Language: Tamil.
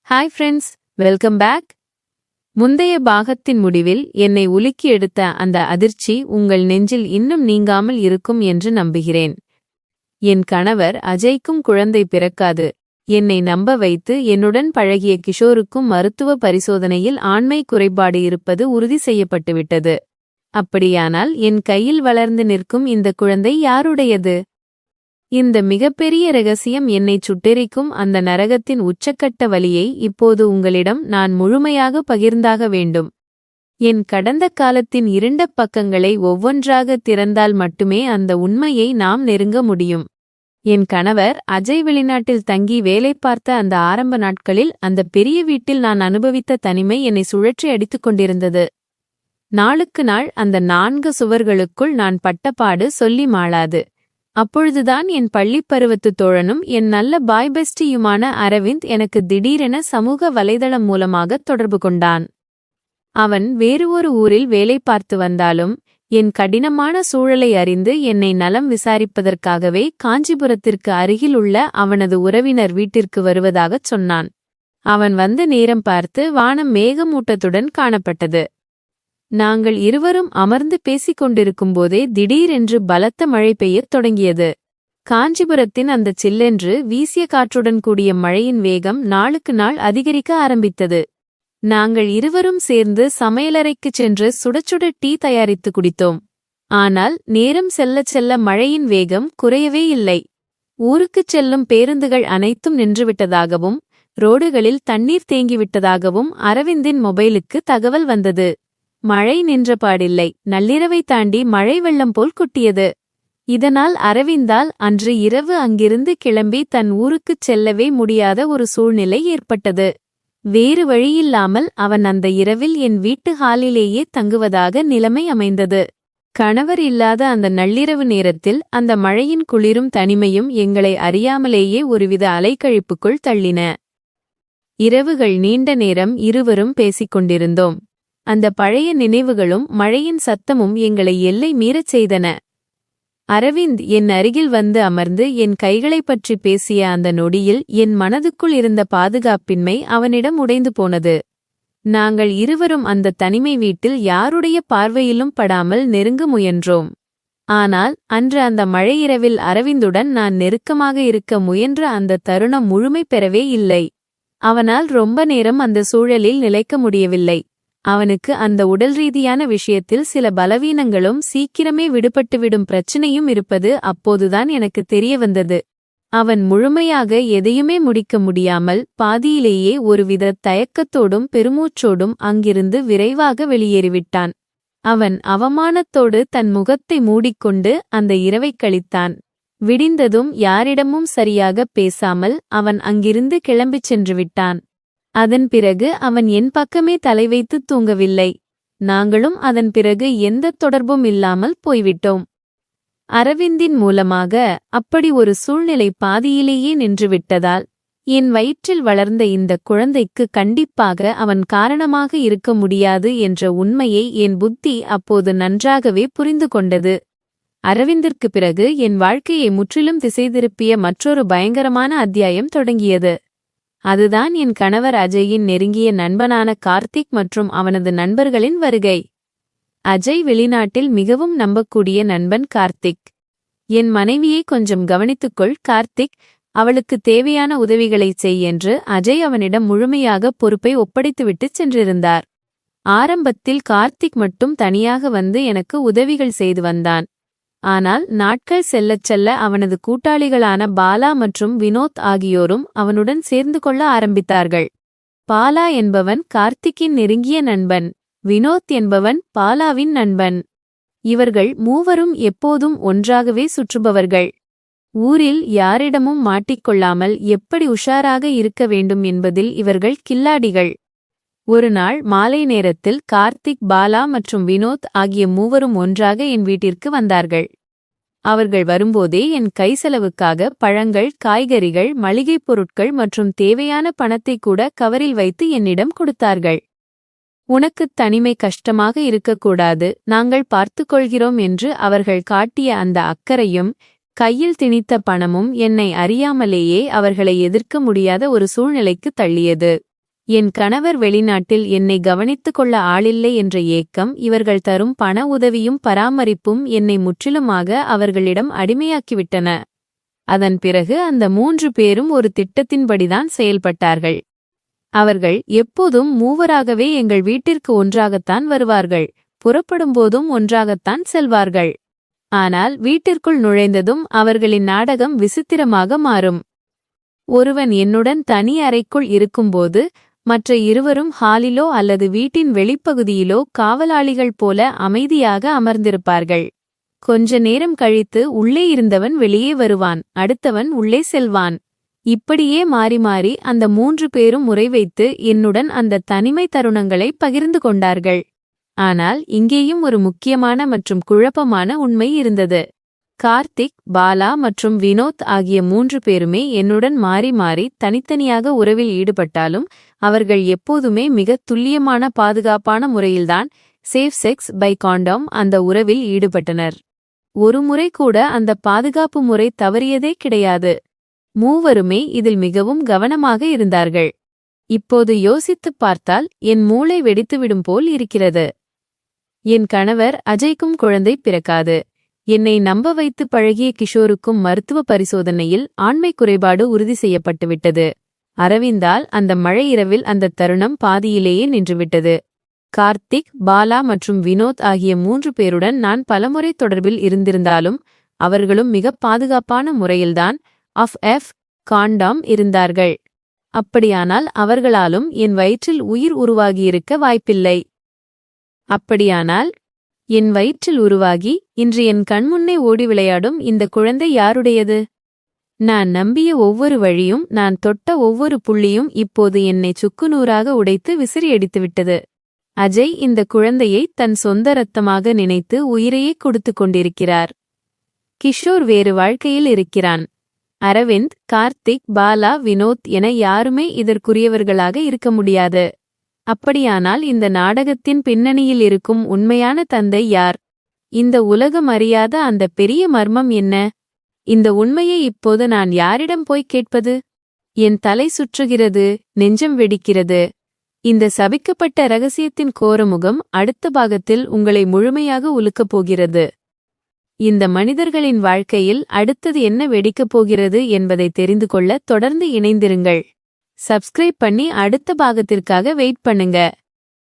Hi friends, welcome back. முந்தைய பாகத்தின் முடிவில் என்னை உலுக்கி எடுத்த அந்த அதிர்ச்சி உங்கள் நெஞ்சில் இன்னும் நீங்காமல் இருக்கும் என்று நம்புகிறேன். என் கணவர் அஜய்க்கும் குழந்தை பிறக்காது என்னை நம்ப வைத்து என்னுடன் பழகிய கிஷோருக்கும் மருத்துவ பரிசோதனையில் ஆண்மை குறைபாடு இருப்பது உறுதி செய்யப்பட்டுவிட்டது. அப்படியானால் என் கையில் வளர்ந்து நிற்கும் இந்த குழந்தை யாருடையது? இந்த மிகப்பெரிய இரகசியம் என்னைச் சுட்டெரிக்கும் அந்த நரகத்தின் உச்சக்கட்ட வலியை இப்போது உங்களிடம் நான் முழுமையாக பகிர்ந்தாக வேண்டும். என் கடந்த காலத்தின் இருண்ட பக்கங்களை ஒவ்வொன்றாக திறந்தால் மட்டுமே அந்த உண்மையை நாம் நெருங்க முடியும். என் கணவர் அஜய் வெளிநாட்டில் தங்கி வேலை பார்த்த அந்த ஆரம்ப நாட்களில் அந்த பெரிய வீட்டில் நான் அனுபவித்த தனிமை என்னை சுழற்றி அடித்துக் கொண்டிருந்தது. நாளுக்கு நாள் அந்த 4 சுவர்களுக்குள் நான் பட்டபாடு சொல்லி மாளாது. அப்பொழுதுதான் என் பள்ளிப்பருவத்து தோழனும் என் நல்ல பாய் பெஸ்டியுமான அரவிந்த் எனக்கு திடீரென சமூக வலைதளம் மூலமாக தொடர்பு கொண்டான். அவன் வேறு ஒரு ஊரில் வேலை பார்த்து வந்தாலும் என் கடினமான சூழலை அறிந்து என்னை நலம் விசாரிப்பதற்காகவே காஞ்சிபுரத்திற்கு அருகில் உள்ள அவனது உறவினர் வீட்டிற்கு வருவதாகச் சொன்னான். அவன் வந்த நேரம் பார்த்து வானம் மேகமூட்டத்துடன் காணப்பட்டது. நாங்கள் இருவரும் அமர்ந்து பேசிக் கொண்டிருக்கும்போதே திடீரென்று பலத்த மழை பெய்யத் தொடங்கியது. காஞ்சிபுரத்தின் அந்த சில்லென்று வீசிய காற்றுடன் கூடிய மழையின் வேகம் நாளுக்கு நாள் அதிகரிக்க ஆரம்பித்தது. நாங்கள் இருவரும் சேர்ந்து சமையலறைக்குச் சென்று சுடச்சுட டீ தயாரித்து குடித்தோம். ஆனால் நேரம் செல்லச் செல்ல மழையின் வேகம் குறையவே இல்லை. ஊருக்குச் செல்லும் பேருந்துகள் அனைத்தும் நின்றுவிட்டதாகவும் ரோடுகளில் தண்ணீர் தேங்கிவிட்டதாகவும் அரவிந்தின் மொபைலுக்கு தகவல் வந்தது. மழை நின்றபாடில்லை, நள்ளிரவை தாண்டி மழை வெள்ளம் போல் கொட்டியது. இதனால் அரவிந்தால் அன்று இரவு அங்கிருந்து கிளம்பி தன் ஊருக்குச் செல்லவே முடியாத ஒரு சூழ்நிலை ஏற்பட்டது. வேறு வழியில்லாமல் அவன் அந்த இரவில் என் வீட்டு ஹாலிலேயே தங்குவதாக நிலைமை அமைந்தது. கணவர் இல்லாத அந்த நள்ளிரவு நேரத்தில் அந்த மழையின் குளிரும் தனிமையும் எங்களை அறியாமலேயே ஒருவித அலைக்கழிப்புக்குள் தள்ளின. இரவுகள் நீண்ட நேரம் இருவரும் பேசிக் கொண்டிருந்தோம். அந்த பழைய நினைவுகளும் மழையின் சத்தமும் எங்களை எல்லை மீறச் செய்தன. அரவிந்த் என் அருகில் வந்து அமர்ந்து என் கைகளைப் பற்றி பேசிய அந்த நொடியில் என் மனதுக்குள் இருந்த பாதுகாப்பின்மை அவனிடம் உடைந்து போனது. நாங்கள் இருவரும் அந்த தனிமை வீட்டில் யாருடைய பார்வையிலும் படாமல் நெருங்க முயன்றோம். ஆனால் அன்று அந்த மழையிரவில் அரவிந்துடன் நான் நெருக்கமாக இருக்க முயன்ற அந்த தருணம் முழுமை பெறவே இல்லை. அவனால் ரொம்ப நேரம் அந்த சூழலில் நிலைக்க முடியவில்லை. அவனுக்கு அந்த உடல் ரீதியான விஷயத்தில் சில பலவீனங்களும் சீக்கிரமே விடுபட்டுவிடும் பிரச்சனையும் இருப்பது அப்போதுதான் எனக்கு தெரிய வந்தது. அவன் முழுமையாக எதையுமே முடிக்க முடியாமல் பாதியிலேயே ஒருவித தயக்கத்தோடும் பெருமூச்சோடும் அங்கிருந்து விரைவாக வெளியேறிவிட்டான். அவன் அவமானத்தோடு தன் முகத்தை மூடிக்கொண்டு அந்த இரவைக் கழித்தான். விடிந்ததும் யாரிடமும் சரியாகப் பேசாமல் அவன் அங்கிருந்து கிளம்பிச் சென்று விட்டான். அதன் பிறகு அவன் என் பக்கமே தலை வைத்து தூங்கவில்லை. நாங்களும் அதன் பிறகு எந்த தொடர்பும் இல்லாமல் போய்விட்டோம். அரவிந்தின் மூலமாக அப்படி ஒரு சூழ்நிலை பாதியிலேயே நின்றுவிட்டதால் என் வயிற்றில் வளர்ந்த இந்த குழந்தைக்கு கண்டிப்பாக அவன் காரணமாக இருக்க முடியாது என்ற உண்மையை என் புத்தி அப்போது நன்றாகவே புரிந்து கொண்டது. அரவிந்திற்கு பிறகு என் வாழ்க்கையை முற்றிலும் திசை திருப்பிய மற்றொரு பயங்கரமான அத்தியாயம் தொடங்கியது. அதுதான் என் கணவர் அஜயின் நெருங்கிய நண்பனான கார்த்திக் மற்றும் அவனது நண்பர்களின் வருகை. அஜய் வெளிநாட்டில் மிகவும் நம்பக்கூடிய நண்பன் கார்த்திக். என் மனைவியை கொஞ்சம் கவனித்துக்கொள் கார்த்திக், அவளுக்கு தேவையான உதவிகளைச் செய் என்று அஜய் அவனிடம் முழுமையாக பொறுப்பை ஒப்படைத்துவிட்டுச் சென்றிருந்தார். ஆரம்பத்தில் கார்த்திக் மட்டும் தனியாக வந்து எனக்கு உதவிகள் செய்து வந்தான். ஆனால் நாட்கள் செல்லச் செல்ல அவனது கூட்டாளிகளான பாலா மற்றும் வினோத் ஆகியோரும் அவனுடன் சேர்ந்து கொள்ள ஆரம்பித்தார்கள். பாலா என்பவன் கார்த்திக்கின் நெருங்கிய நண்பன். வினோத் என்பவன் பாலாவின் நண்பன். இவர்கள் மூவரும் எப்போதும் ஒன்றாகவே சுற்றுபவர்கள். ஊரில் யாரிடமும் மாட்டிக்கொள்ளாமல் எப்படி உஷாராக இருக்க வேண்டும் என்பதில் இவர்கள் கில்லாடிகள். ஒரு நாள் மாலை நேரத்தில் கார்த்திக், பாலா மற்றும் வினோத் ஆகிய மூவரும் ஒன்றாக என் வீட்டிற்கு வந்தார்கள். அவர்கள் வரும்போதே என் கைசெலவுக்காக பழங்கள், காய்கறிகள், மளிகைப் பொருட்கள் மற்றும் தேவையான பணத்தை கூட கவரில் வைத்து என்னிடம் கொடுத்தார்கள். உனக்குத் தனிமை கஷ்டமாக இருக்கக்கூடாது, நாங்கள் பார்த்துக்கொள்கிறோம் என்று அவர்கள் காட்டிய அந்த அக்கறையும் கையில் திணித்த பணமும் என்னை அறியாமலேயே அவர்களை எதிர்க்க முடியாத ஒரு சூழ்நிலைக்கு தள்ளியது. என் கணவர் வெளிநாட்டில் என்னை கவனித்துக் கொள்ள ஆளில்லை என்ற ஏக்கம், இவர்கள் தரும் பண உதவியும் பராமரிப்பும் என்னை முற்றிலுமாக அவர்களிடம் அடிமையாக்கிவிட்டன. அதன் பிறகு அந்த 3 பேரும் ஒரு திட்டத்தின்படிதான் செயல்பட்டார்கள். அவர்கள் எப்போதும் மூவராகவே எங்கள் வீட்டிற்கு ஒன்றாகத்தான் வருவார்கள், புறப்படும்போதும் ஒன்றாகத்தான் செல்வார்கள். ஆனால் வீட்டிற்குள் நுழைந்ததும் அவர்களின் நாடகம் விசித்திரமாக மாறும். ஒருவன் என்னுடன் தனி அறைக்குள் இருக்கும்போது மற்ற இருவரும் ஹாலிலோ அல்லது வீட்டின் வெளிப்பகுதியிலோ காவலாளிகள் போல அமைதியாக அமர்ந்திருப்பார்கள். கொஞ்ச நேரம் கழித்து உள்ளே இருந்தவன் வெளியே வருவான், அடுத்தவன் உள்ளே செல்வான். இப்படியே மாறி மாறி அந்த 3 பேரும் முறை வைத்து என்னுடன் அந்த தனிமை தருணங்களை பகிர்ந்து கொண்டார்கள். ஆனால் இங்கேயும் ஒரு முக்கியமான மற்றும் குழப்பமான உண்மை இருந்தது. கார்த்திக், பாலா மற்றும் வினோத் ஆகிய 3 பேருமே என்னுடன் மாறி மாறி தனித்தனியாக உறவில் ஈடுபட்டாலும் அவர்கள் எப்போதுமே மிக துல்லியமான பாதுகாப்பான முறையில்தான் சேஃப் செக்ஸ் பை காண்டம் அந்த உறவில் ஈடுபட்டனர். ஒரு முறை கூட அந்த பாதுகாப்பு முறை தவறியதே கிடையாது. மூவருமே இதில் மிகவும் கவனமாக இருந்தார்கள். இப்போது யோசித்துப் பார்த்தால் என் மூளை வெடித்துவிடும் போல் இருக்கிறது. என் கணவர் அஜய்க்கும் குழந்தை பிறக்காது. என்னை நம்ப வைத்து பழகிய கிஷோருக்கும் மருத்துவ பரிசோதனையில் ஆண்மை குறைபாடு உறுதி செய்யப்பட்டுவிட்டது. அரவிந்தால் அந்த மழை இரவில் அந்த தருணம் பாதியிலேயே நின்றுவிட்டது. கார்த்திக், பாலா மற்றும் வினோத் ஆகிய 3 பேருடன் நான் பலமுறை தொடர்பில் இருந்திருந்தாலும் அவர்களும் மிக பாதுகாப்பான முறையில்தான் எஃப் காண்டம் இருந்தார்கள். அப்படியானால் அவர்களாலும் என் வயிற்றில் உயிர் உருவாகியிருக்க வாய்ப்பில்லை. அப்படியானால் என் வயிற்றில் உருவாகி இன்று என் கண்முன்னே ஓடி விளையாடும் இந்த குழந்தை யாருடையது? நான் நம்பிய ஒவ்வொரு வழியும், நான் தொட்ட ஒவ்வொரு புள்ளியும் இப்போது என்னை சுக்குநூறாக உடைத்து விசிறியடித்துவிட்டது. அஜய் இந்த குழந்தையை தன் சொந்த இரத்தமாக நினைத்து உயிரையே கொடுத்து கொண்டிருக்கிறார். கிஷோர் வேறு வாழ்க்கையில் இருக்கிறான். அரவிந்த், கார்த்திக், பாலா, வினோத் என யாருமே இதற்குரியவர்களாக இருக்க முடியாது. அப்படியானால் இந்த நாடகத்தின் பின்னணியில் இருக்கும் உண்மையான தந்தை யார்? இந்த உலகம் அறியாத அந்த பெரிய மர்மம் என்ன? இந்த உண்மையை இப்போது நான் யாரிடம் போய் கேட்பது? என் தலை சுற்றுகிறது, நெஞ்சம் வெடிக்கிறது. இந்த சபிக்கப்பட்ட இரகசியத்தின் கோரமுகம் அடுத்த பாகத்தில் உங்களை முழுமையாக உலுக்கப் போகிறது. இந்த மனிதர்களின் வாழ்க்கையில் அடுத்தது என்ன வெடிக்கப் போகிறது என்பதை தெரிந்து கொள்ள தொடர்ந்து இணைந்திருங்கள். சப்ஸ்கிரைப் பண்ணி அடுத்த பாகத்திற்காக வெயிட் பண்ணுங்க.